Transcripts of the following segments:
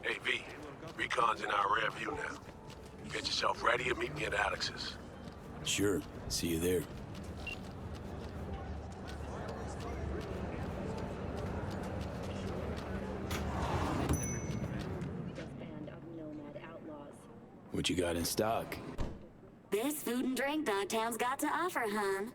Hey, V. Recon's in our rear view now. Get yourself ready and meet me at Alex's. Sure. See you there. What you got in stock? There's food and drink Dogtown's got to offer, hon.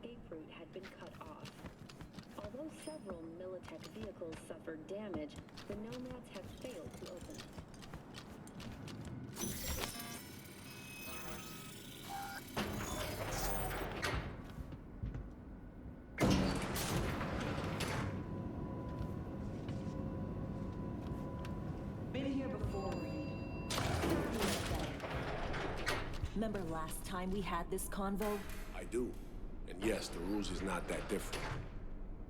Escape route had been cut off. Although several Militech vehicles suffered damage, the Nomads have failed to open it. Been here before, Reed. Remember last time we had this convo? I do. And yes, the rules is not that different.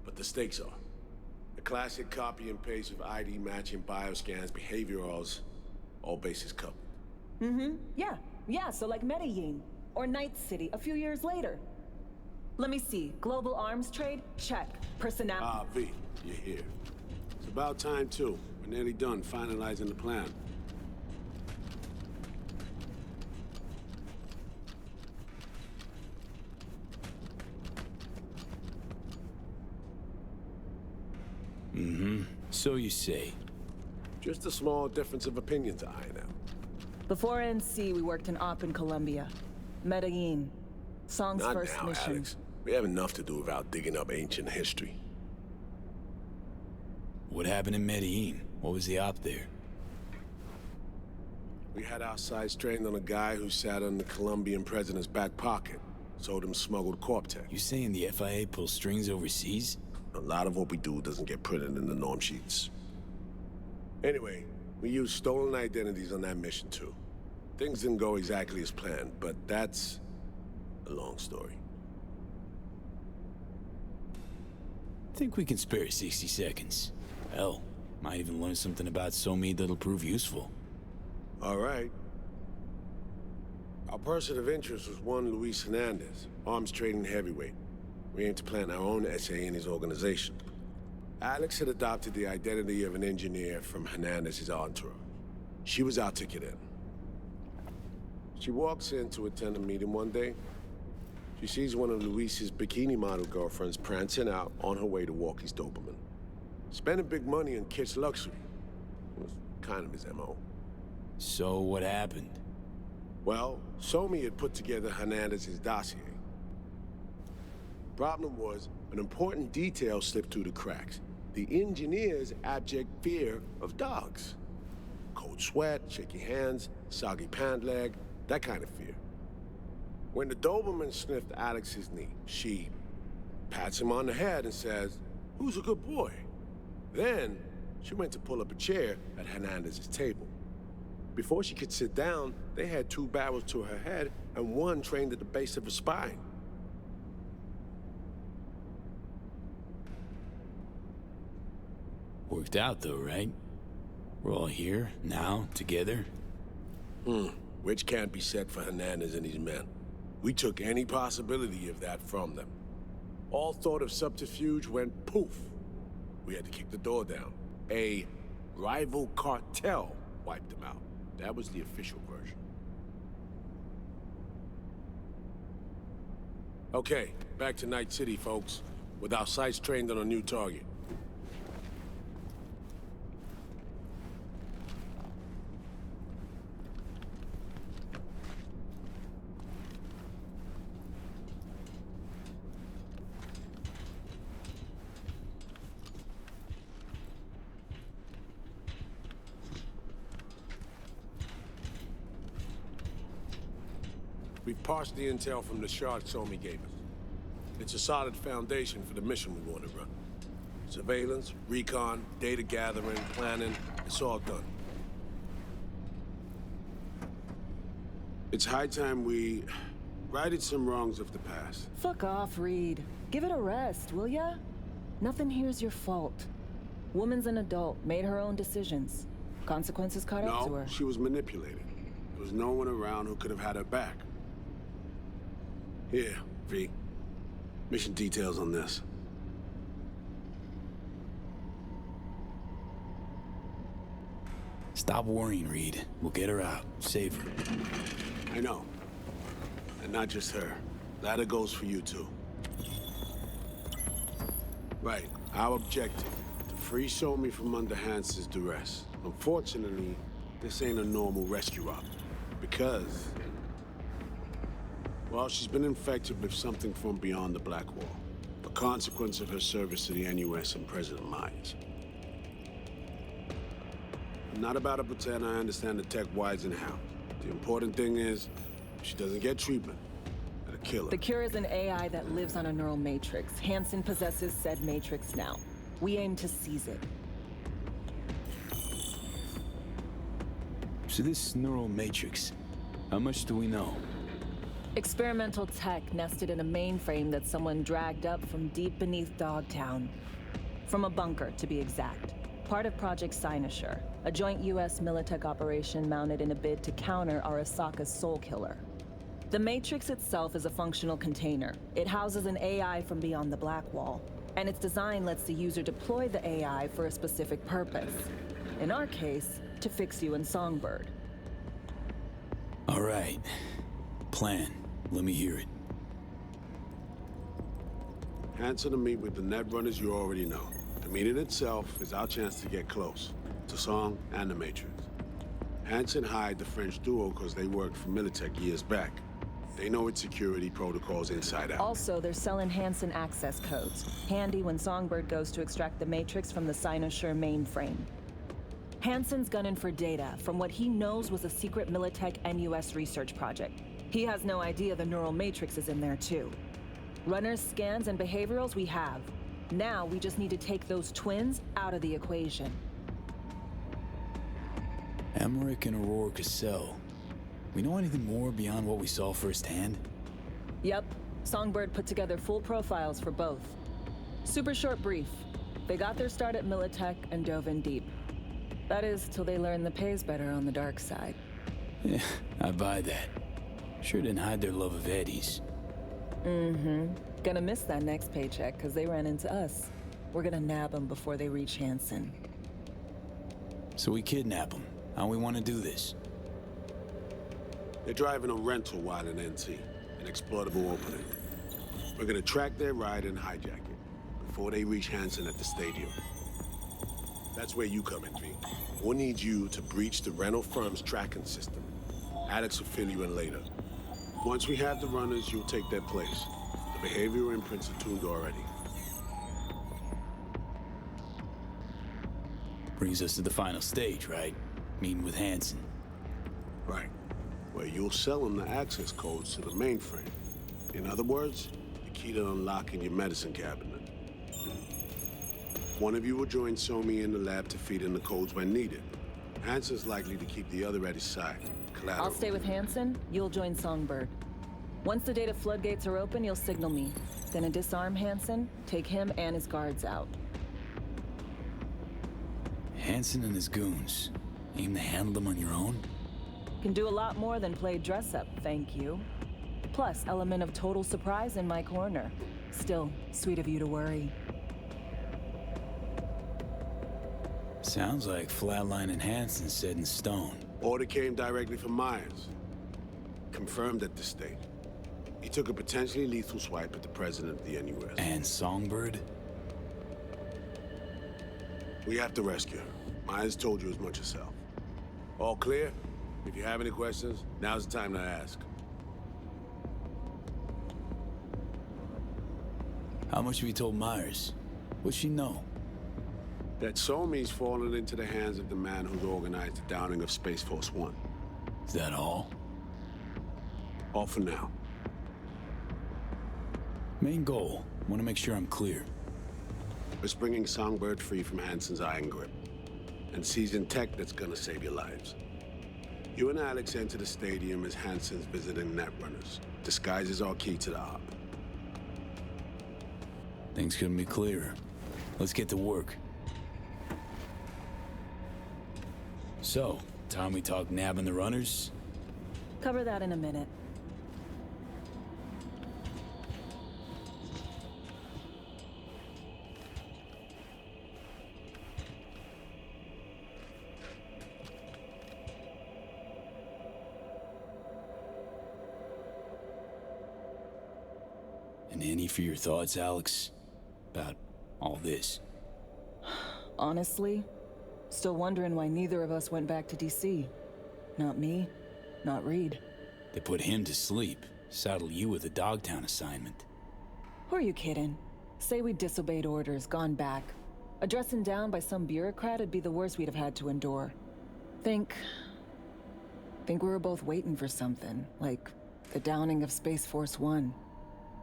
But the stakes are. The classic copy and paste of ID matching bioscans, behaviorals, all bases covered. Yeah, so like Medellin. Or Night City a few years later. Let me see. Global arms trade? Check. Personality. Ah, V, you're here. It's about time, too. We're nearly done finalizing the plan. So you say. Just a small difference of opinion to iron out. Before NC, we worked in Op in Colombia. Medellin. Song's Not first now, mission. Alex. We have enough to do without digging up ancient history. What happened in Medellin? What was the op there? We had our sights trained on a guy who sat on the Colombian president's back pocket. Sold him smuggled corp tech. You saying the FIA pulls strings overseas? A lot of what we do doesn't get printed in the norm sheets. Anyway, we used stolen identities on that mission too. Things didn't go exactly as planned, but that's a long story. Think we can spare 60 seconds. Hell, might even learn something about Somi that'll prove useful. All right. Our person of interest was one Luis Hernandez, arms trading heavyweight. We aim to plant our own SA in his organization. Alex had adopted the identity of an engineer from Hernandez's entourage. She was our ticket in. She walks in to attend a meeting one day. She sees one of Luis's bikini model girlfriends prancing out on her way to walk his Doberman. Spending big money on kitsch luxury was kind of his MO. So what happened? Well, Somi had put together Hernandez's dossier. Problem was, an important detail slipped through the cracks. The engineer's abject fear of dogs. Cold sweat, shaky hands, soggy pant leg, that kind of fear. When the Doberman sniffed Alex's knee, she pats him on the head and says, "Who's a good boy?" Then, she went to pull up a chair at Hernandez's table. Before she could sit down, they had two barrels to her head and one trained at the base of her spine. Worked out though, right? We're all here, now, together. Which can't be said for Hernandez and his men. We took any possibility of that from them. All thought of subterfuge went poof. We had to kick the door down. A rival cartel wiped them out. That was the official version. Okay, back to Night City, folks. With our sights trained on a new target. We've parsed the intel from the shard Somi gave us. It's a solid foundation for the mission we want to run. Surveillance, recon, data gathering, planning, it's all done. It's high time we righted some wrongs of the past. Fuck off, Reed. Give it a rest, will ya? Nothing here's your fault. Woman's an adult, made her own decisions. Consequences caught up to No, her. she was manipulated. There was no one around who could have had her back. Here, V. Mission details on this. Stop worrying, Reed. We'll get her out. Save her. I know. And not just her. Ladder goes for you, too. Right. Our objective. To free Somi from under Hansen's duress. Unfortunately, this ain't a normal rescue op. Because... well, she's been infected with something from beyond the Black Wall. A consequence of her service to the NUS and President Myers. I'm not about to pretend I understand the tech whys and how. The important thing is, if she doesn't get treatment, it'll kill her. The cure is an AI that lives on a neural matrix. Hansen possesses said matrix now. We aim to seize it. So this neural matrix, how much do we know? Experimental tech nested in a mainframe that someone dragged up from deep beneath Dogtown. From a bunker, to be exact. Part of Project Cynosure, a joint US Militech operation mounted in a bid to counter Arasaka's soul killer. The Matrix itself is a functional container. It houses an AI from beyond the Black Wall, and its design lets the user deploy the AI for a specific purpose. In our case, to fix you and Songbird. All right. Plan. Let me hear it. Hansen to meet with the net runners you already know. The meeting itself is our chance to get close. To Song and the Matrix. Hansen hired the French duo because they worked for Militech years back. They know its security protocols inside out. Also, they're selling Hansen access codes. Handy when Songbird goes to extract the Matrix from the Cynosure mainframe. Hansen's gunning for data from what he knows was a secret Militech NUS research project. He has no idea the neural matrix is in there too. Runners, scans, and behaviorals we have. Now we just need to take those twins out of the equation. Emmerich and Aurora Cassell. We know anything more beyond what we saw firsthand? Yep. Songbird put together full profiles for both. Super short brief. They got their start at Militech and dove in deep. That is, till they learned the pay's better on the dark side. Yeah, I buy that. Sure didn't hide their love of Eddie's. Mm-hmm. Gonna miss that next paycheck, because they ran into us. We're gonna nab them before they reach Hansen. So we kidnap them. How we want to do this? They're driving a rental while in NT, an exploitable opening. We're gonna track their ride and hijack it before they reach Hansen at the stadium. That's where you come in, V. We'll need you to breach the rental firm's tracking system. Alex will fill you in later. Once we have the runners, you'll take their place. The behavioral imprints are tuned already. Brings us to the final stage, right? Meeting with Hansen. Right. Where you'll sell them the access codes to the mainframe. In other words, the key to unlocking your medicine cabinet. One of you will join Somi in the lab to feed in the codes when needed. Hansen's likely to keep the other at his side. Collateral. I'll stay with Hansen, you'll join Songbird. Once the data floodgates are open, you'll signal me. Gonna disarm Hansen, take him and his guards out. Hansen and his goons. Aim to handle them on your own? Can do a lot more than play dress-up, thank you. Plus, element of total surprise in my corner. Still, sweet of you to worry. Sounds like Flatline and Hansen set in stone. Order came directly from Myers. Confirmed at this stage. He took a potentially lethal swipe at the president of the NUS. And Songbird? We have to rescue her. Myers told you as much herself. All clear? If you have any questions, now's the time to ask. How much have you told Myers? What's she know? That Somi's fallen into the hands of the man who's organized the downing of Space Force One. Is that all? All for now. Main goal. Want to make sure I'm clear. It's bringing Songbird free from Hansen's iron grip. And seizing tech that's gonna save your lives. You and Alex enter the stadium as Hansen's visiting netrunners. Disguise is our key to the op. Things couldn't be clearer. Let's get to work. So, time we talk nabbing the runners? Cover that in a minute. And any for your thoughts, Alex? About all this? Honestly, still wondering why neither of us went back to DC. Not me, not Reed. They put him to sleep, saddle you with a Dogtown assignment. Who are you kidding? Say we disobeyed orders, gone back. A dressing down by some bureaucrat would be the worst we'd have had to endure. Think we were both waiting for something, like the downing of Space Force One.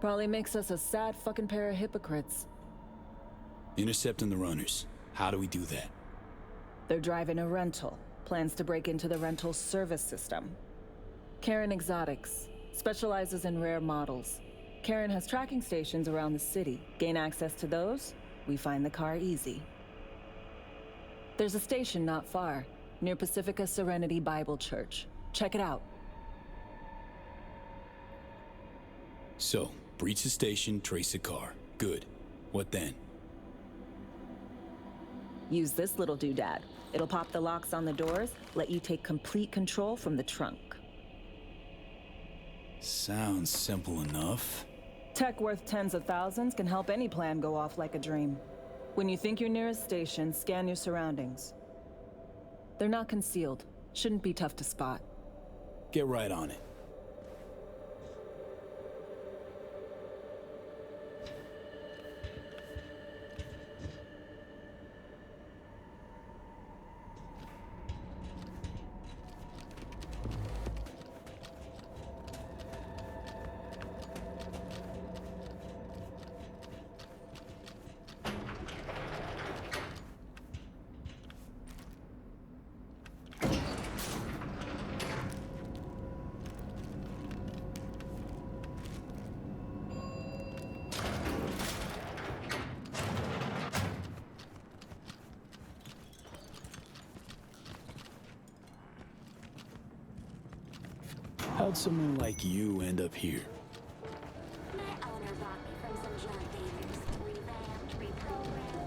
Probably makes us a sad fucking pair of hypocrites. Intercepting the runners. How do we do that? They're driving a rental. Plans to break into the rental service system. Karen Exotics. Specializes in rare models. Karen has tracking stations around the city. Gain access to those, we find the car easy. There's a station not far, near Pacifica Serenity Bible Church. Check it out. So, breach the station, trace the car. Good. What then? Use this little doodad. It'll pop the locks on the doors, let you take complete control from the trunk. Sounds simple enough. Tech worth tens of thousands can help any plan go off like a dream. When you think you're near a station, scan your surroundings. They're not concealed. Shouldn't be tough to spot. Get right on it. How'd someone like you end up here? My owner bought me from some junk dealers. Revamped, reprogrammed.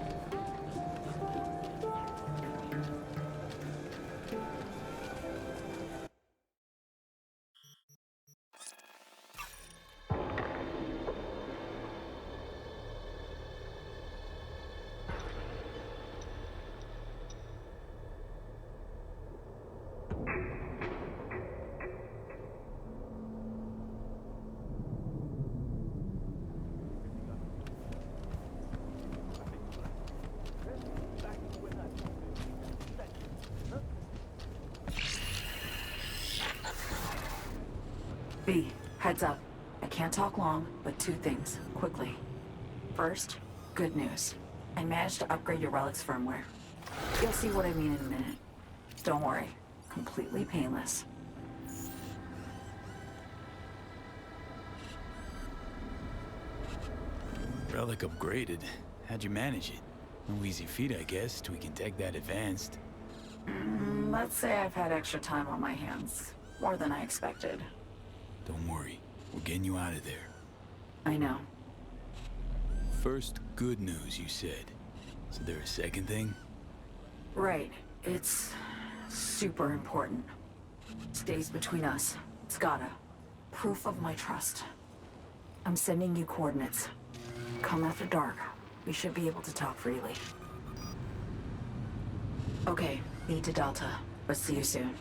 V, heads up. I can't talk long, but two things, quickly. First, good news. I managed to upgrade your relic's firmware. You'll see what I mean in a minute. Don't worry, completely painless. Relic upgraded. How'd you manage it? No easy feat, I guess, tweaking tech that advanced. Let's say I've had extra time on my hands. More than I expected. Don't worry. We're getting you out of there. I know. First, good news, you said. Is there a second thing? Right. It's super important. Stays between us. It's gotta. Proof of my trust. I'm sending you coordinates. Come after dark. We should be able to talk freely. Okay, need to Delta. But see you soon.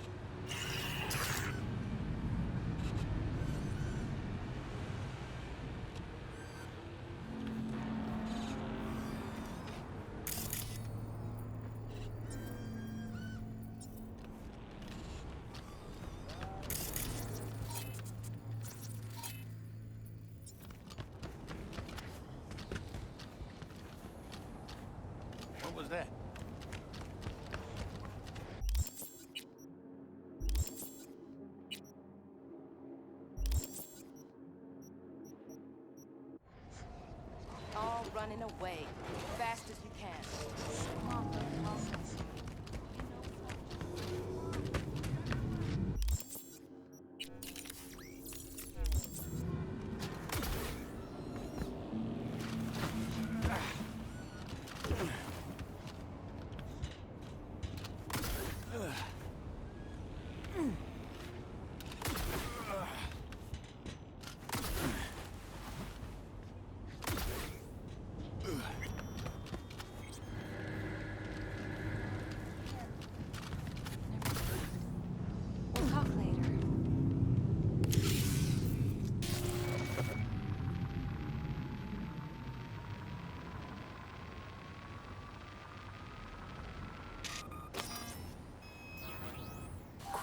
What was that? All running away, fast as you can.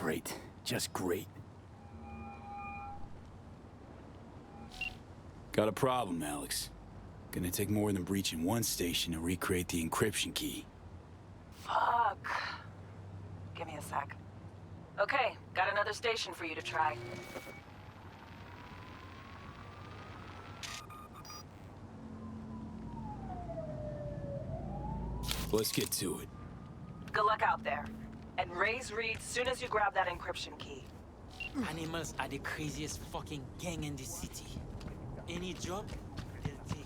Great. Just great. Got a problem, Alex. Gonna take more than breaching one station to recreate the encryption key. Fuck. Give me a sec. Okay, got another station for you to try. Let's get to it. Good luck out there. And raise Reed soon as you grab that encryption key. Animals are the craziest fucking gang in the city. Any job, they'll take you.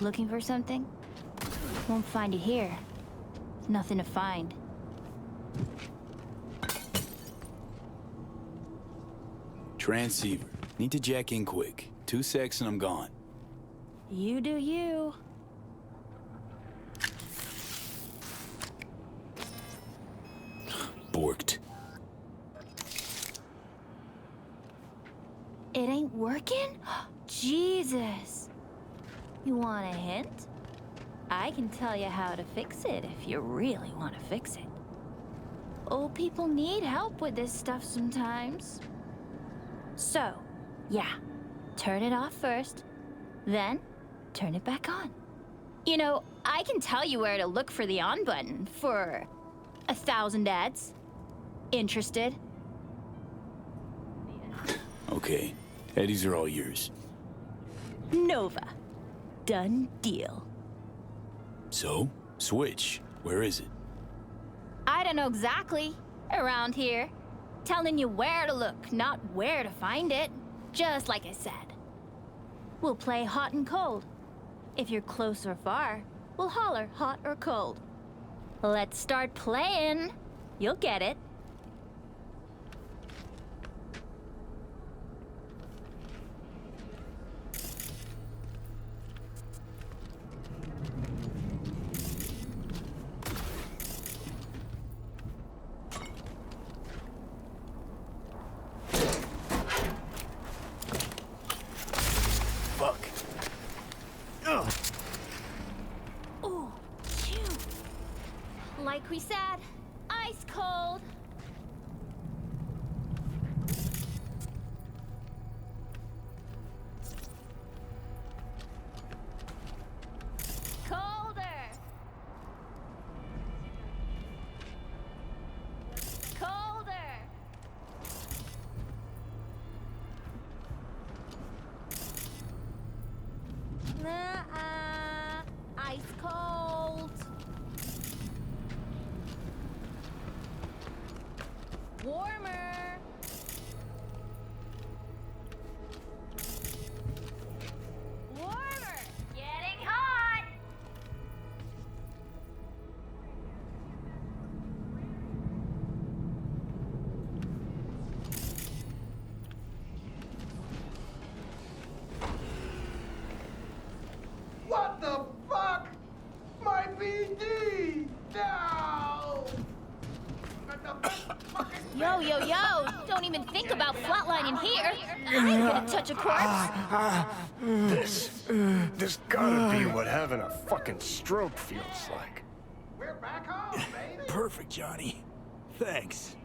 Looking for something? Won't find it here. Nothing to find. Transceiver. Need to jack in quick. 2 secs and I'm gone. You do you. Borked. It ain't working? Jesus. You want a hint? I can tell you how to fix it if you really want to fix it. Old people need help with this stuff sometimes. So, yeah, turn it off first, then turn it back on. You know, I can tell you where to look for the on button for 1,000 ads. Interested? Okay. Eddies are all yours. Nova. Done deal. So? Switch. Where is it? I don't know exactly. Around here. Telling you where to look, not where to find it. Just like I said. We'll play hot and cold. If you're close or far, we'll holler hot or cold. Let's start playing. You'll get it. Like we said, ice cold. Colder. What the fuck? My BD! No! What the fuck is Yo, yo, yo! Don't even think about flatlining here. I ain't gonna touch a corpse. This gotta be what having a fucking stroke feels like. We're back home, baby! Perfect, Johnny. Thanks.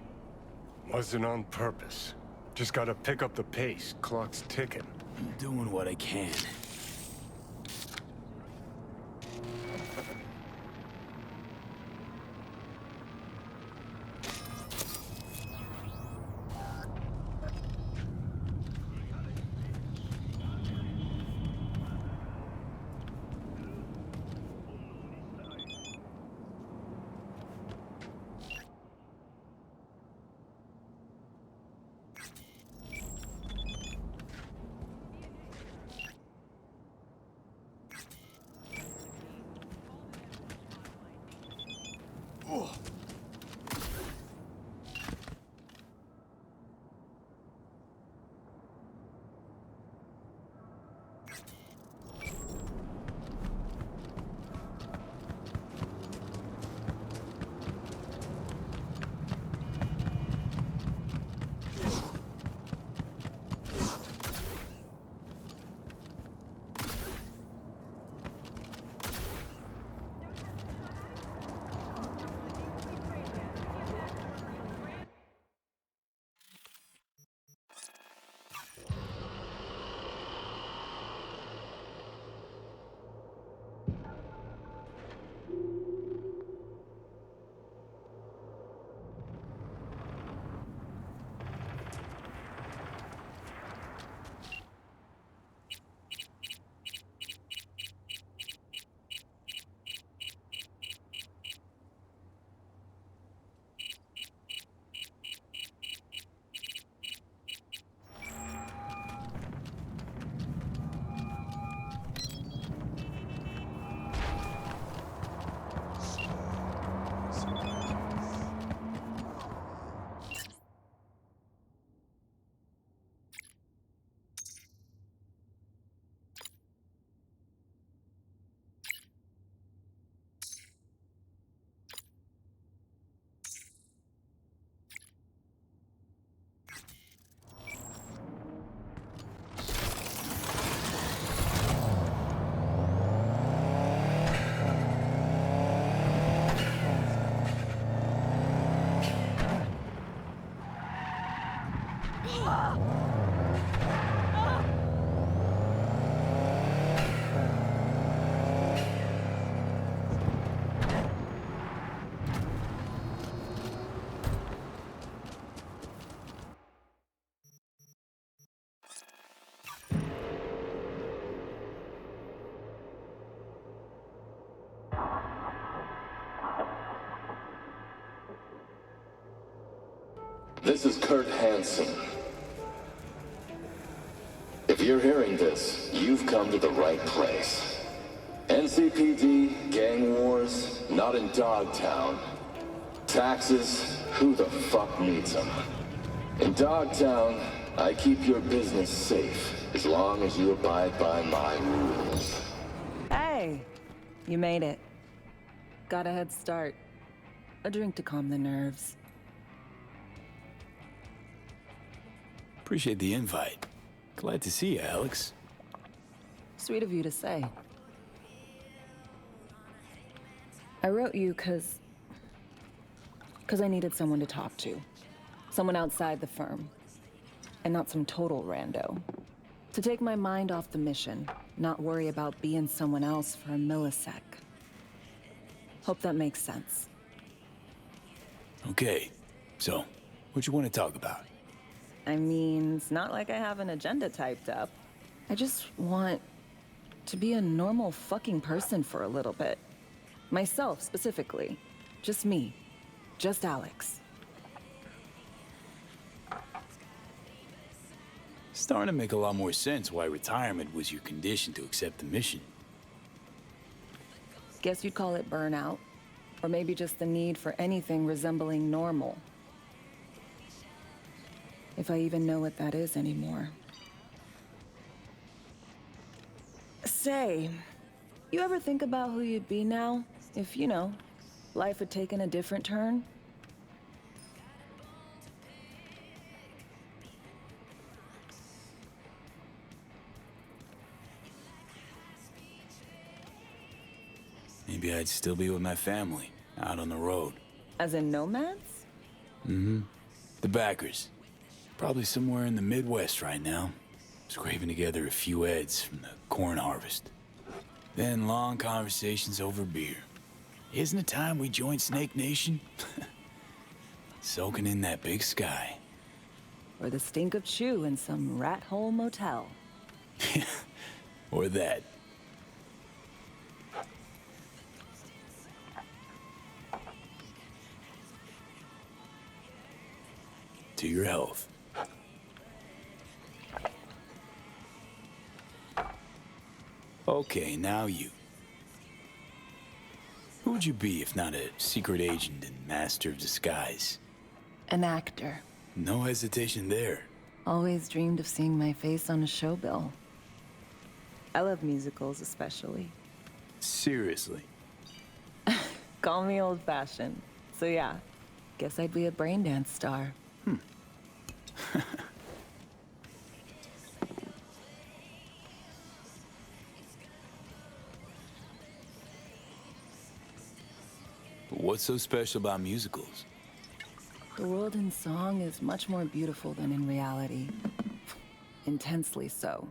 Wasn't on purpose. Just gotta pick up the pace. Clock's ticking. I'm doing what I can. This is Kurt Hansen. If you're hearing this, you've come to the right place. NCPD, gang wars, not in Dogtown. Taxes, who the fuck needs them? In Dogtown, I keep your business safe as long as you abide by my rules. Hey, you made it. Got a head start. A drink to calm the nerves. Appreciate the invite. Glad to see you, Alex. Sweet of you to say. I wrote you because I needed someone to talk to. Someone outside the firm. And not some total rando. To take my mind off the mission, not worry about being someone else for a millisec. Hope that makes sense. Okay, so, what you want to talk about? I mean, it's not like I have an agenda typed up. I just want to be a normal fucking person for a little bit. Myself, specifically. Just me. Just Alex. Starting to make a lot more sense why retirement was your condition to accept the mission. Guess you'd call it burnout. Or maybe just the need for anything resembling normal. If I even know what that is anymore. Say, You ever think about who you'd be now? If, you know, life had taken a different turn? Maybe I'd still be with my family, out on the road. As in nomads? Mm-hmm. The backers. Probably somewhere in the Midwest right now. Scraping together a few heads from the corn harvest. Then long conversations over beer. Isn't it time we joined Snake Nation? Soaking in that big sky. Or the stink of chew in some rat hole motel. Or that. To your health. Okay, now you. Who would you be if not a secret agent and master of disguise? An actor. No hesitation there. Always dreamed of seeing my face on a show bill. I love musicals especially. Seriously. Call me old-fashioned. So yeah, guess I'd be a braindance star. What's so special about musicals? The world in song is much more beautiful than in reality. Intensely so.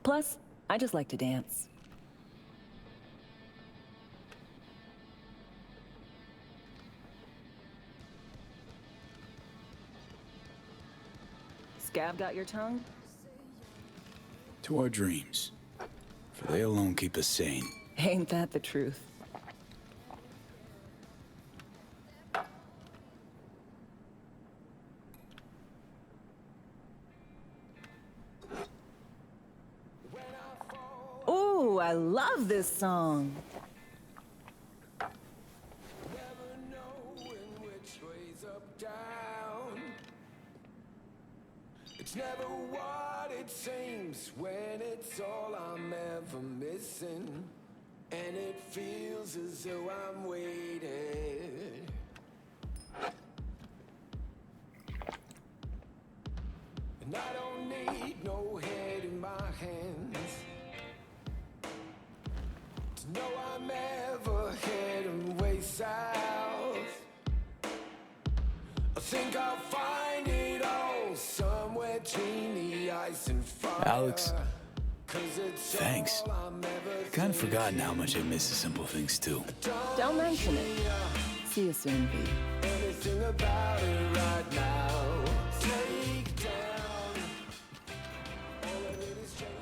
Plus, I just like to dance. Scab got your tongue? To our dreams. For they alone keep us sane. Ain't that the truth? Ooh, I love this song. It's never what it seems when it's all I'm ever missing. And it feels as though I'm waiting. And I don't need no head in my hands to know I'm ever heading way south. I think I'll find it all somewhere between the ice and fire. Alex, thanks. I've kind of forgotten how much I miss the simple things too. Don't mention it. See you soon, V. Anything about it right now. Take down. All of it is changing.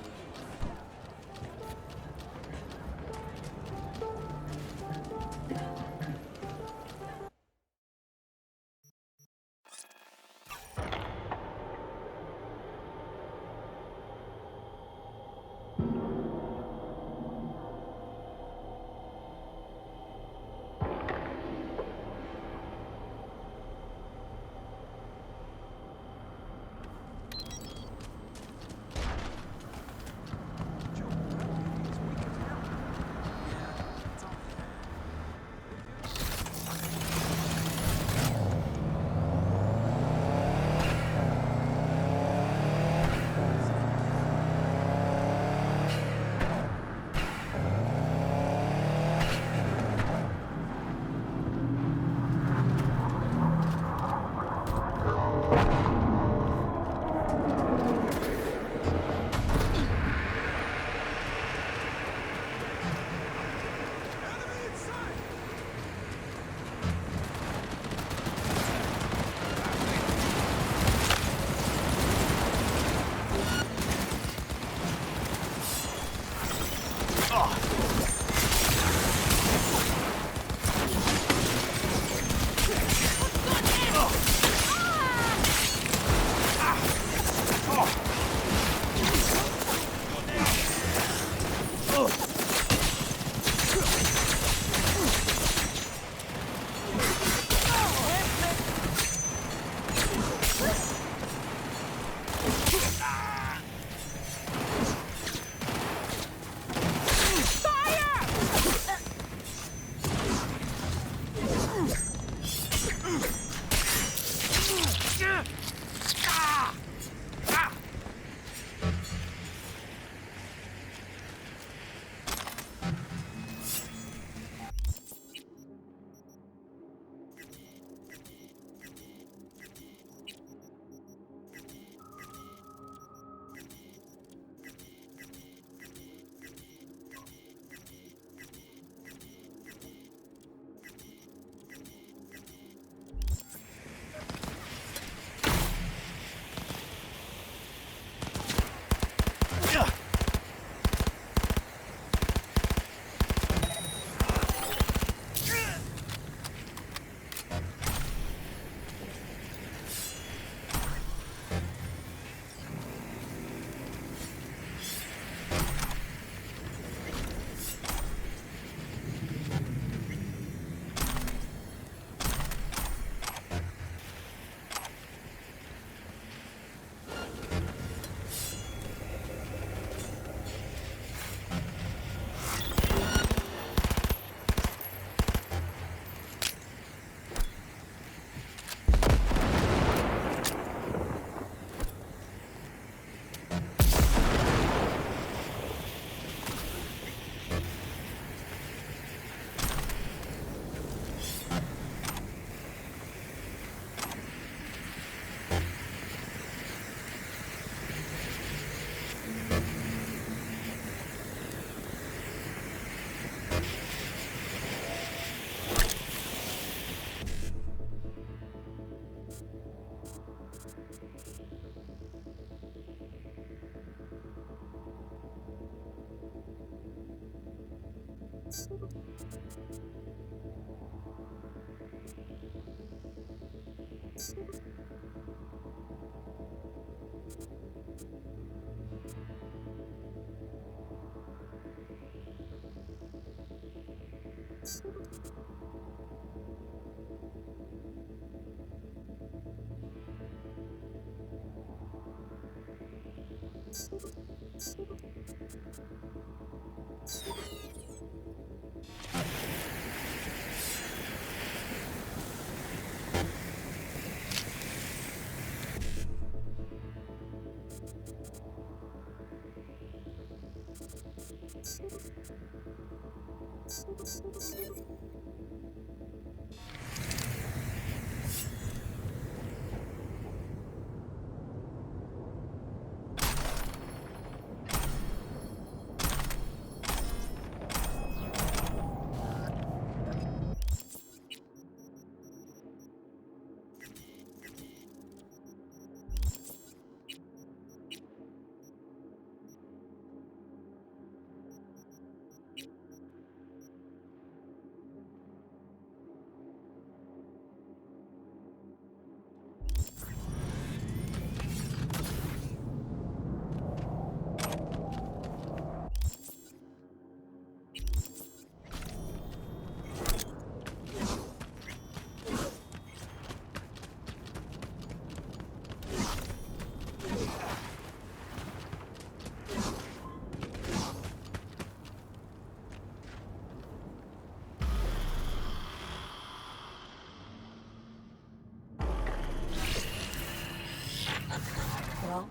Well,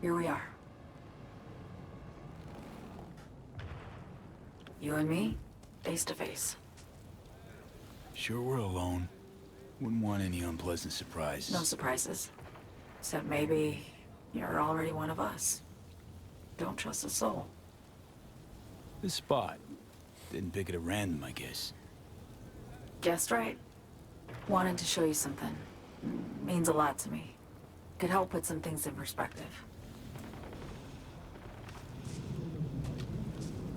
here we are. You and me, face to face. Sure we're alone. Wouldn't want any unpleasant surprises. No surprises. Except maybe you're already one of us. Don't trust a soul. This spot. Didn't pick it at random, I guess. Guessed right. Wanted to show you something. Means a lot to me. Could help put some things in perspective.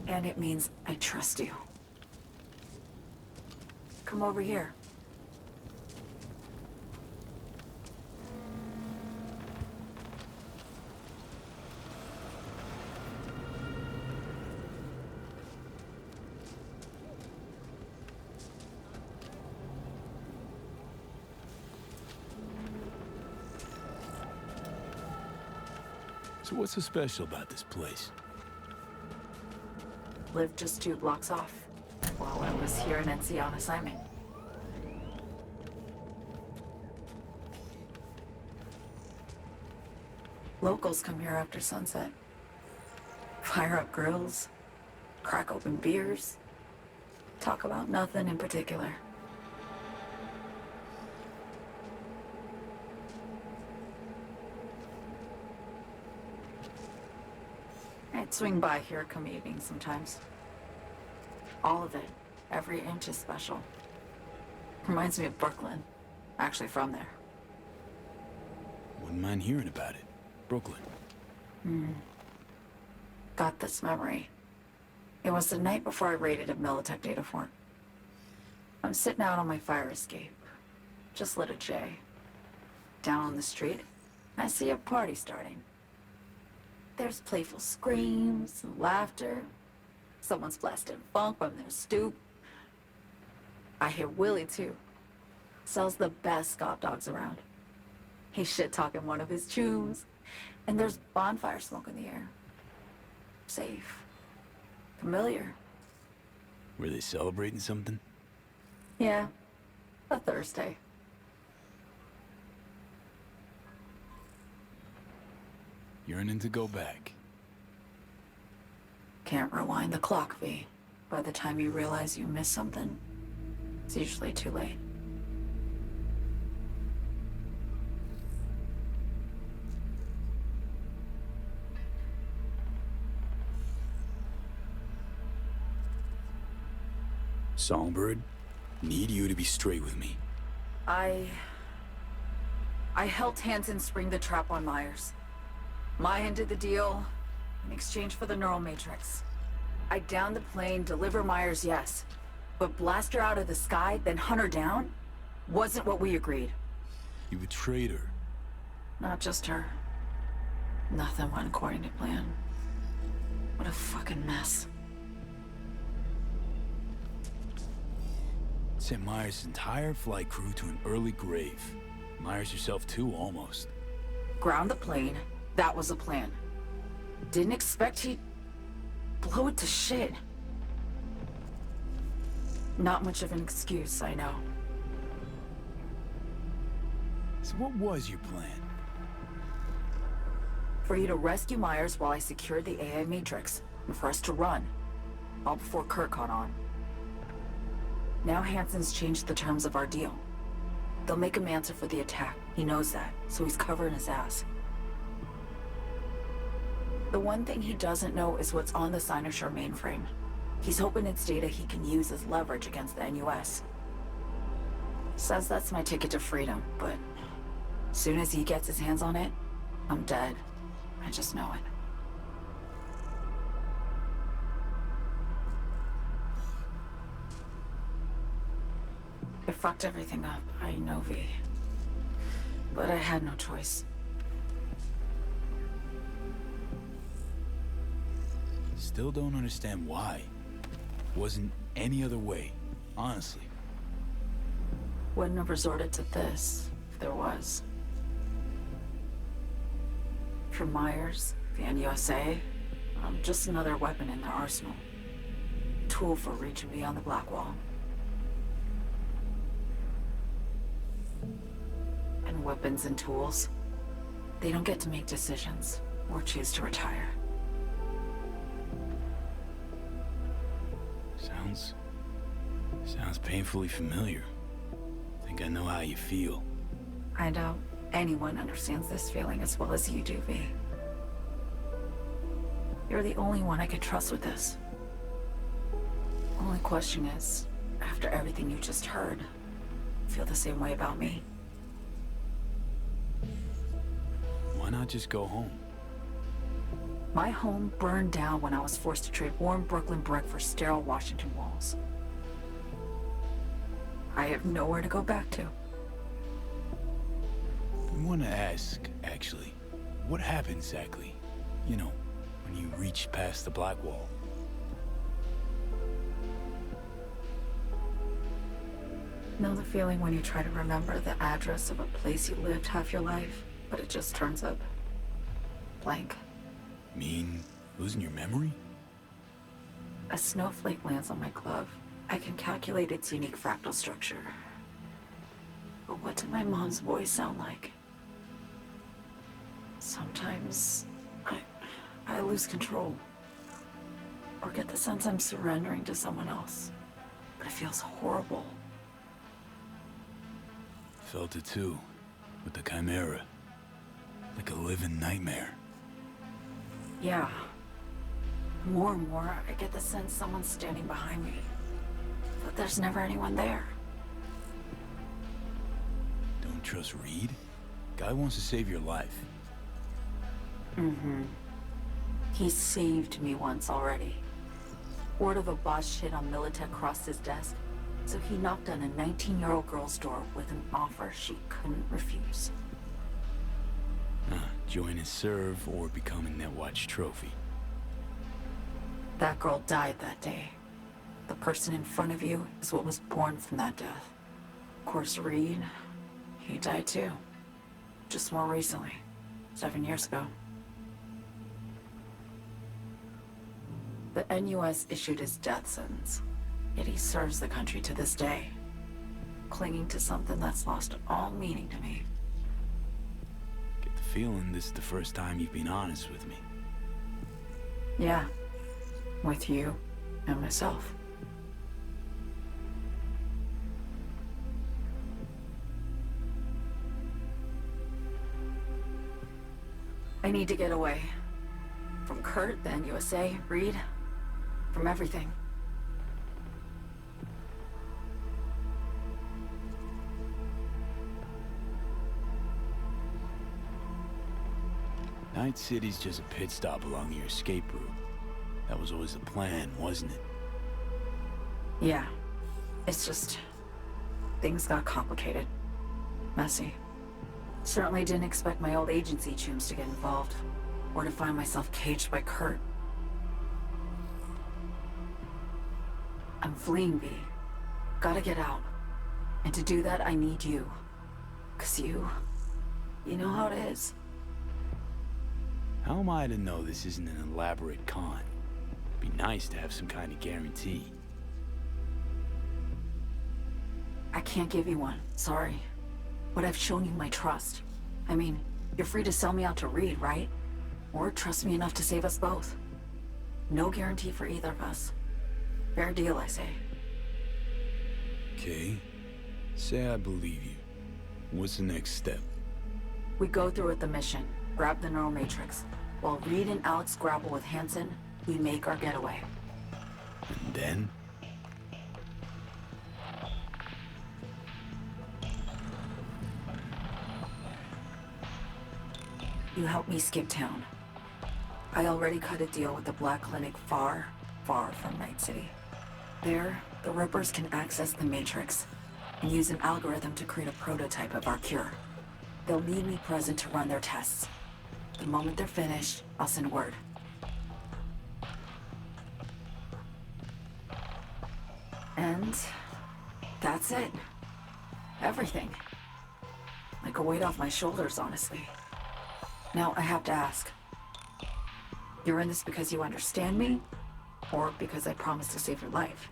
And it means I trust you. Come over here. So what's so special about this place? Lived just 2 blocks off while I was here in NC on assignment. Locals come here after sunset. Fire up grills, crack open beers, talk about nothing in particular. I'd swing by here come evening sometimes. All of it, every inch is special. Reminds me of Brooklyn. Actually from there. Wouldn't mind hearing about it. Brooklyn. Got this memory. It was the night before I raided a Militech data fort. I'm sitting out on my fire escape. Just lit a J. Down on the street, I see a party starting. There's playful screams and laughter. Someone's blasting funk from their stoop. I hear Willie, too. Sells the best Scott dogs around. He's shit-talking one of his tunes. And there's bonfire smoke in the air. Safe. Familiar. Were they celebrating something? Yeah. A Thursday. Yearning to go back. Can't rewind the clock, V. By the time you realize you missed something, it's usually too late. Songbird, need you to be straight with me. I helped Hansen spring the trap on Myers. Mayan did the deal in exchange for the neural matrix. I down the plane, deliver Myers, yes. But blast her out of the sky, then hunt her down? Wasn't what we agreed. You betrayed her. Not just her. Nothing went according to plan. What a fucking mess. Sent Myers' entire flight crew to an early grave. Myers herself too, almost. Ground the plane. That was the plan. Didn't expect he'd blow it to shit. Not much of an excuse, I know. So what was your plan? For you to rescue Myers while I secured the AI Matrix, and for us to run. All before Kurt caught on. Now Hansen's changed the terms of our deal. They'll make him answer for the attack. He knows that, so he's covering his ass. The one thing he doesn't know is what's on the Cynosure mainframe. He's hoping it's data he can use as leverage against the NUS. Says that's my ticket to freedom, but as soon as he gets his hands on it, I'm dead. I just know it. I fucked everything up, I know, V. But I had no choice. Still don't understand why. Wasn't any other way, honestly. Wouldn't have resorted to this, if there was. For Myers, the NUSA, I'm just another weapon in their arsenal. Tool for reaching beyond the Black Wall. And weapons and tools, they don't get to make decisions, or choose to retire. Sounds painfully familiar. Think I know how you feel. I doubt anyone understands this feeling as well as you do, V. You're the only one I could trust with this. Only question is, after everything you just heard, feel the same way about me? Why not just go home? My home burned down when I was forced to trade warm Brooklyn brick for sterile Washington walls. I have nowhere to go back to. I want to ask, actually, what happened exactly? You know, when you reached past the Black Wall. Know the feeling when you try to remember the address of a place you lived half your life, but it just turns up blank. Mean losing your memory? A snowflake lands on my glove. I can calculate its unique fractal structure. But what did my mom's voice sound like? Sometimes I lose control. Or get the sense I'm surrendering to someone else. But it feels horrible. Felt it too, with the Chimera. Like a living nightmare. Yeah. More and more, I get the sense someone's standing behind me. But there's never anyone there. Don't trust Reed? Guy wants to save your life. Mm-hmm. He saved me once already. Word of a boss shit on Militech crossed his desk, so he knocked on a 19-year-old girl's door with an offer she couldn't refuse. Join and serve or become a Netwatch trophy. That girl died that day. The person in front of you is what was born from that death. Of course, Reed, he died too. Just more recently. 7 years ago. The NUS issued his death sentence, yet he serves the country to this day, clinging to something that's lost all meaning to me. Get the feeling this is the first time you've been honest with me. Yeah, with you and myself. I need to get away. From Kurt, the NUSA, Reed, from everything. Night City's just a pit stop along your escape route. That was always the plan, wasn't it? Yeah. It's just... things got complicated. Messy. Certainly didn't expect my old agency chooms to get involved. Or to find myself caged by Kurt. I'm fleeing, B. Gotta get out. And to do that, I need you. 'Cause you know how it is. How am I to know this isn't an elaborate con? Be nice to have some kind of guarantee. I can't give you one, sorry. But I've shown you my trust. I mean, you're free to sell me out to Reed, right? Or trust me enough to save us both. No guarantee for either of us. Fair deal, I say. Okay. Say I believe you. What's the next step? We go through with the mission, grab the neural matrix. While Reed and Alex grapple with Hansen, we make our getaway. And then? You help me skip town. I already cut a deal with the Black Clinic far, far from Night City. There, the Rippers can access the Matrix and use an algorithm to create a prototype of our cure. They'll need me present to run their tests. The moment they're finished, I'll send word. And that's it. Everything. Like a weight off my shoulders, honestly. Now, I have to ask. You're in this because you understand me? Or because I promised to save your life?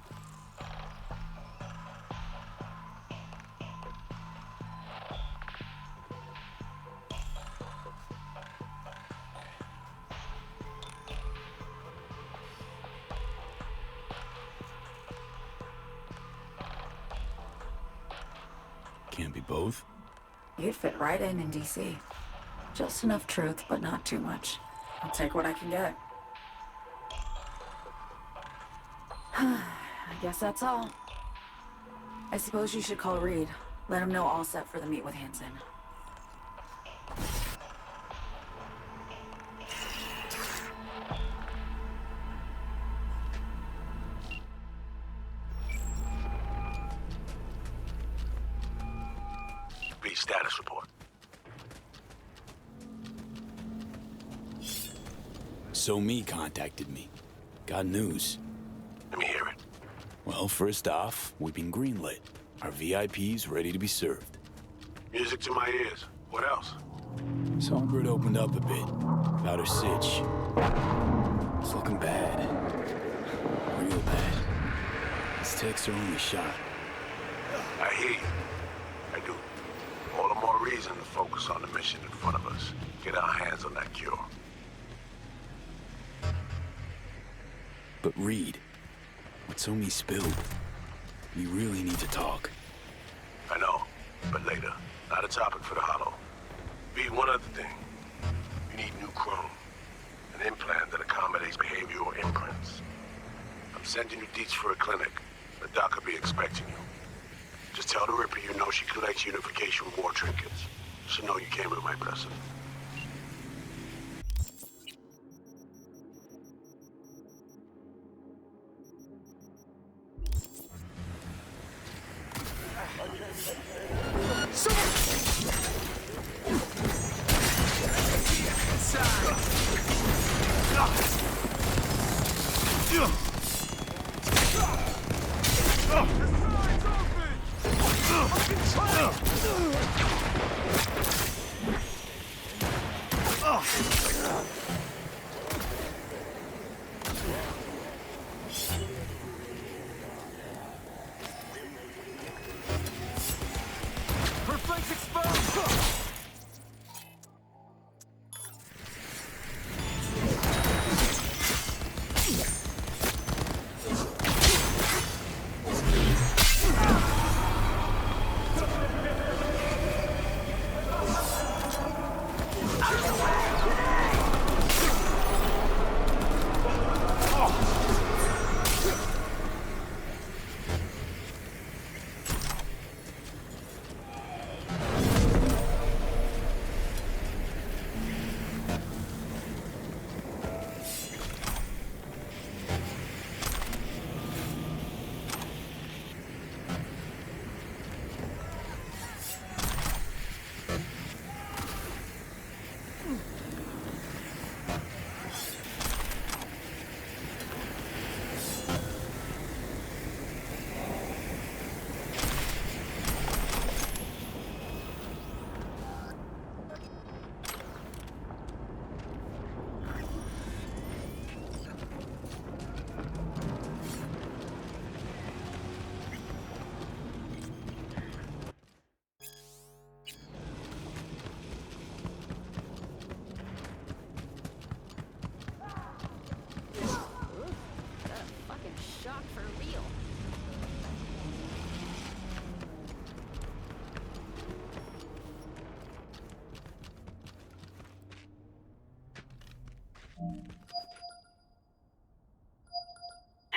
Can't be both. You'd fit right in DC. Just enough truth, but not too much. I'll take what I can get. I guess that's all. I suppose you should call Reed. Let him know all set for the meet with Hansen. B, status report. So Me contacted me. Got news. Let me hear it. Well, first off, we've been greenlit. Our VIPs ready to be served. Music to my ears. What else? Songbird opened up a bit about her sitch. It's looking bad. Real bad. His techs are only shot. I hear you. I do. All the more reason to focus on the mission in front of us. Get our hands on that cure. But Reed, what's so me spilled? We really need to talk. I know, but later. Not a topic for the hollow. B, one other thing. You need new chrome. An implant that accommodates behavioral imprints. I'm sending you deets for a clinic. The doc will be expecting you. Just tell the Ripper you know she collects unification war trinkets. She'll know you came with my blessing.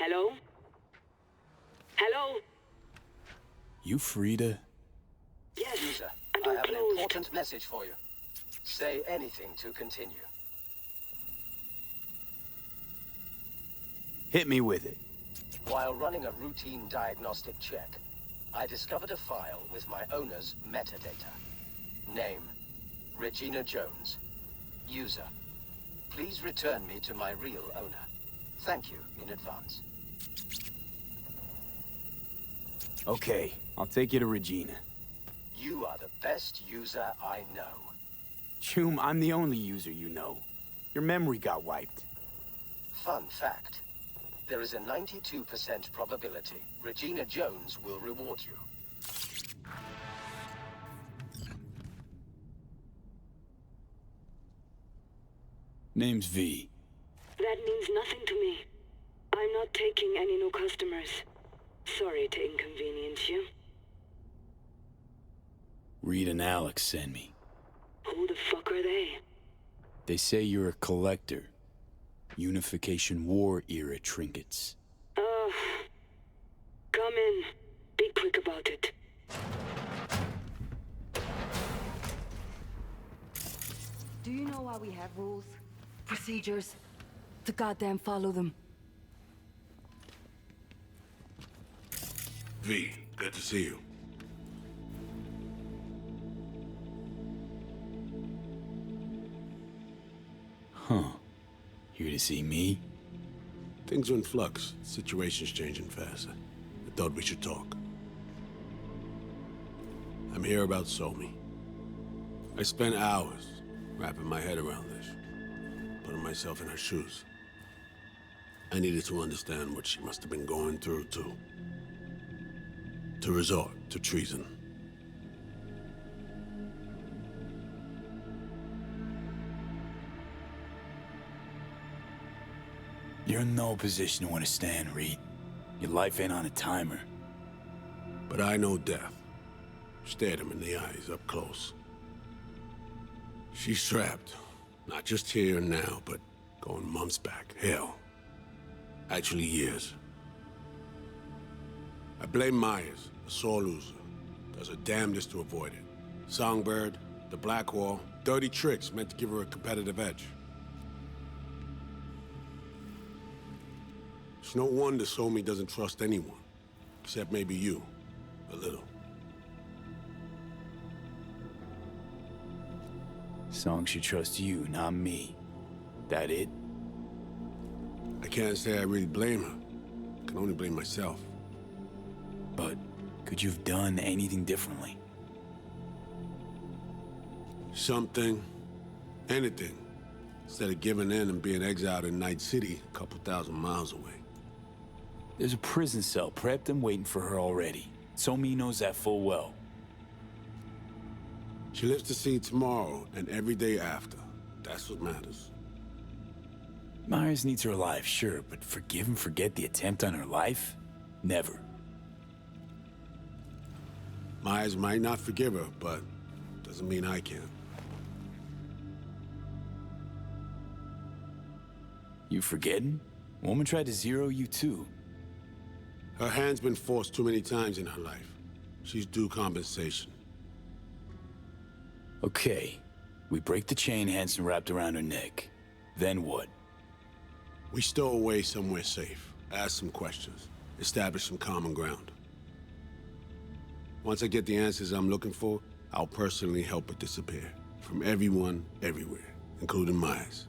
Hello? Hello? You Frida? Yes, User, and I we're have an closed. important message for you. Say anything to continue. Hit me with it. While running a routine diagnostic check, I discovered a file with my owner's metadata. Name, Regina Jones. User, please return me to my real owner. Thank you in advance. Okay, I'll take you to Regina. You are the best user I know. Choom, I'm the only user you know. Your memory got wiped. Fun fact. There is a 92% probability Regina Jones will reward you. Name's V. That means nothing to me. I'm not taking any new customers. Sorry to inconvenience you. Reed and Alex sent me. Who the fuck are they? They say you're a collector. Unification War era trinkets. Come in. Be quick about it. Do you know why we have rules? Procedures? To goddamn follow them. V, good to see you. Huh. Here to see me? Things are in flux. Situation's changing fast. I thought we should talk. I'm here about Somi. I spent hours wrapping my head around this, putting myself in her shoes. I needed to understand what she must have been going through to resort to treason. You're in no position to understand, Reed. Your life ain't on a timer. But I know death. Stared him in the eyes up close. She's trapped. Not just here and now, but going months back. Hell. Actually years. I blame Myers, a sore loser. Does her damnedest to avoid it. Songbird, the Blackwall, dirty tricks meant to give her a competitive edge. It's no wonder Somi doesn't trust anyone. Except maybe you. A little. Song should trust you, not me. That it? I can't say I really blame her. I can only blame myself. But could you have done anything differently? Something. Anything. Instead of giving in and being exiled in Night City, a couple thousand miles away. There's a prison cell prepped and waiting for her already. Somi knows that full well. She lives to see tomorrow and every day after. That's what matters. Myers needs her alive, sure, but forgive and forget the attempt on her life? Never. Myers might not forgive her, but doesn't mean I can. You forgetting? Woman tried to zero you too. Her hand's been forced too many times in her life. She's due compensation. Okay. We break the chain Hansen wrapped around her neck. Then what? We stow away somewhere safe. Ask some questions. Establish some common ground. Once I get the answers I'm looking for, I'll personally help her disappear. From everyone, everywhere. Including Myers.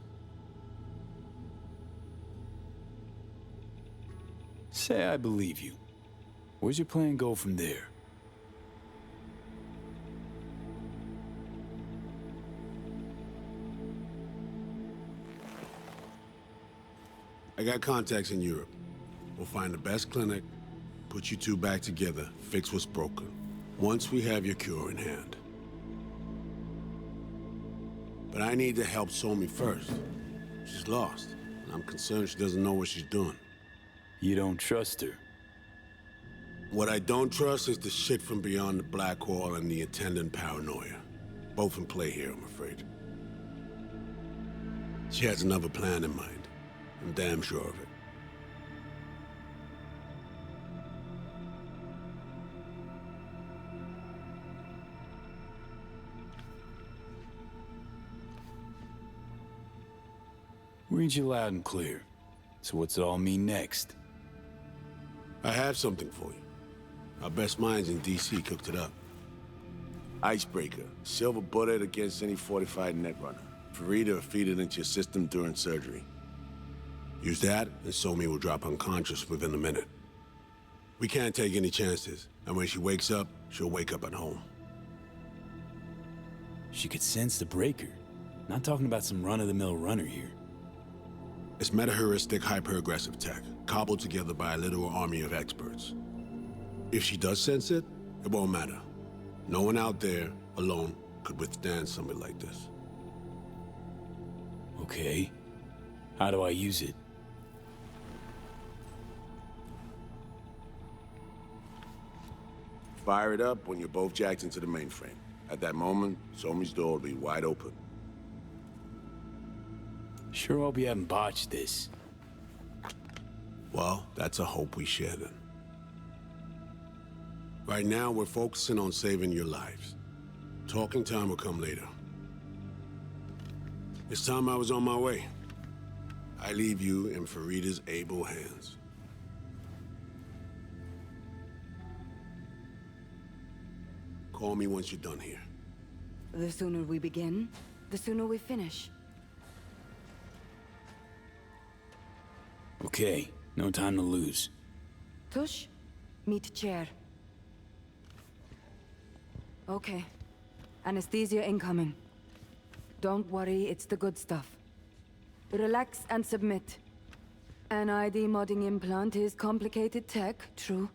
Say I believe you. Where's your plan go from there? I got contacts in Europe. We'll find the best clinic, put you two back together, fix what's broken. Once we have your cure in hand. But I need to help Somi first. She's lost, and I'm concerned she doesn't know what she's doing. You don't trust her? What I don't trust is the shit from beyond the black wall and the attendant paranoia. Both in play here, I'm afraid. She has another plan in mind. I'm damn sure of it. Read you loud and clear. So what's it all mean next? I have something for you. Our best minds in DC cooked it up. Icebreaker. Silver bullet against any fortified netrunner. Farida feed it into your system during surgery. Use that, and Somi will drop unconscious within a minute. We can't take any chances, and when she wakes up, she'll wake up at home. She could sense the breaker. Not talking about some run-of-the-mill runner here. It's meta-heuristic, hyper-aggressive tech, cobbled together by a literal army of experts. If she does sense it, it won't matter. No one out there, alone, could withstand something like this. Okay. How do I use it? Fire it up when you're both jacked into the mainframe. At that moment, Somi's door will be wide open. Sure hope you haven't botched this. Well, that's a hope we share then. Right now, we're focusing on saving your lives. Talking time will come later. It's time I was on my way. I leave you in Farida's able hands. Call me once you're done here. The sooner we begin, the sooner we finish. Okay, no time to lose. Tush, meet chair. Okay. Anesthesia incoming. Don't worry, it's the good stuff. Relax and submit. An ID modding implant is complicated tech, true.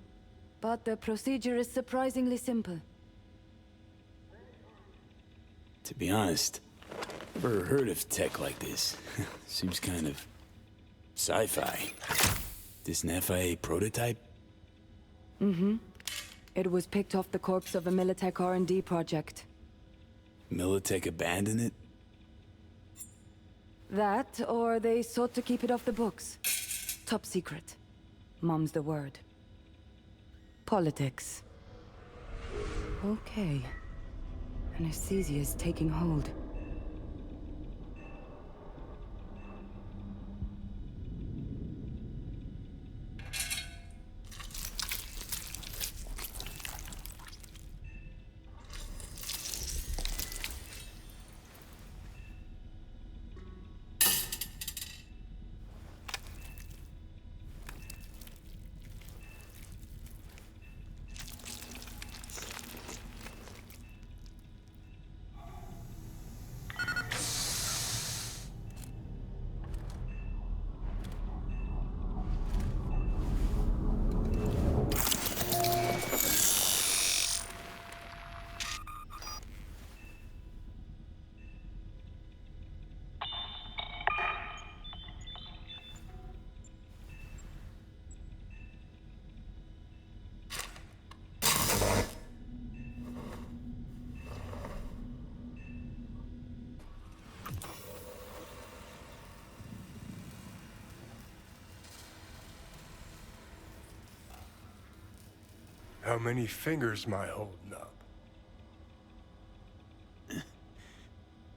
But the procedure is surprisingly simple. To be honest, never heard of tech like this. Seems kind of sci-fi. This an FIA prototype? Mm-hmm. It was picked off the corpse of a Militech R&D project. Militech abandoned it? That, or they sought to keep it off the books. Top secret. Mom's the word. Politics. Okay. Anesthesia is taking hold. How many fingers am I holding up?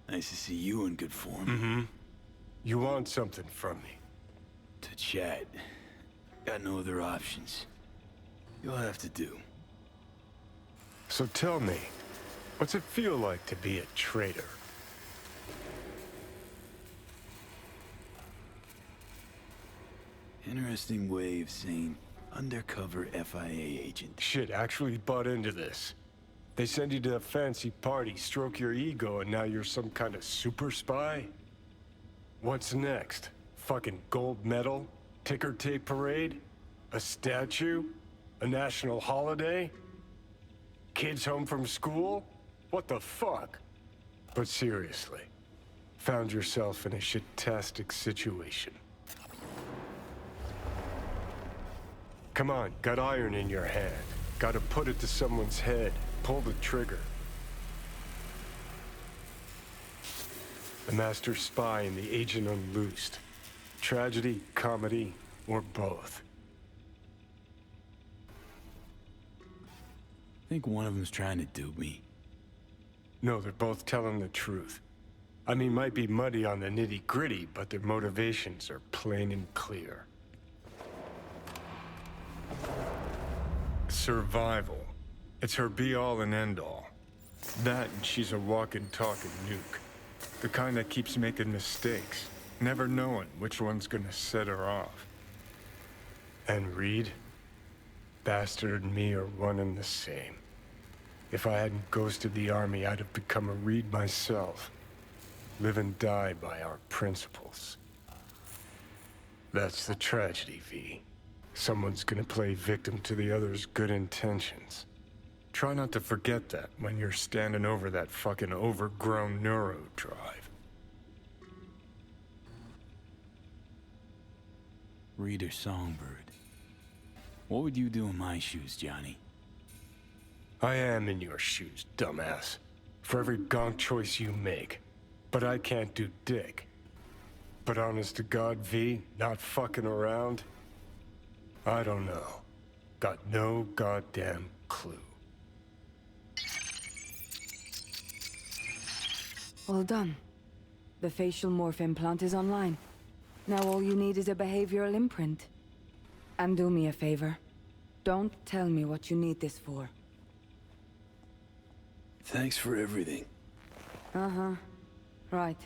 Nice to see you in good form. Mm-hmm. You want something from me? To chat. Got no other options. You'll have to do. So tell me, what's it feel like to be a traitor? Interesting way of saying undercover FIA agent. Shit, actually butt into this. They send you to a fancy party, stroke your ego, and now you're some kind of super spy? What's next? Fucking gold medal? Ticker tape parade? A statue? A national holiday? Kids home from school? What the fuck? But seriously, found yourself in a shit-tastic situation. Come on, got iron in your hand. Gotta put it to someone's head. Pull the trigger. The master spy and the agent unloosed. Tragedy, comedy, or both. Think one of them's trying to dupe me. No, they're both telling the truth. I mean, might be muddy on the nitty-gritty, but their motivations are plain and clear. Survival. It's her be-all and end-all. That, and she's a walking, talking nuke. The kind that keeps making mistakes, never knowing which one's gonna set her off. And Reed? Bastard and me are one and the same. If I hadn't ghosted the army, I'd have become a Reed myself. Live and die by our principles. That's the tragedy, V. Someone's gonna play victim to the other's good intentions. Try not to forget that when you're standing over that fucking overgrown neuro drive. Reader Songbird. What would you do in my shoes, Johnny? I am in your shoes, dumbass. For every gonk choice you make. But I can't do dick. But honest to God, V, not fucking around? I don't know. Got no goddamn clue. All done. The facial morph implant is online. Now all you need is a behavioral imprint. And do me a favor. Don't tell me what you need this for. Thanks for everything. Uh-huh. Right.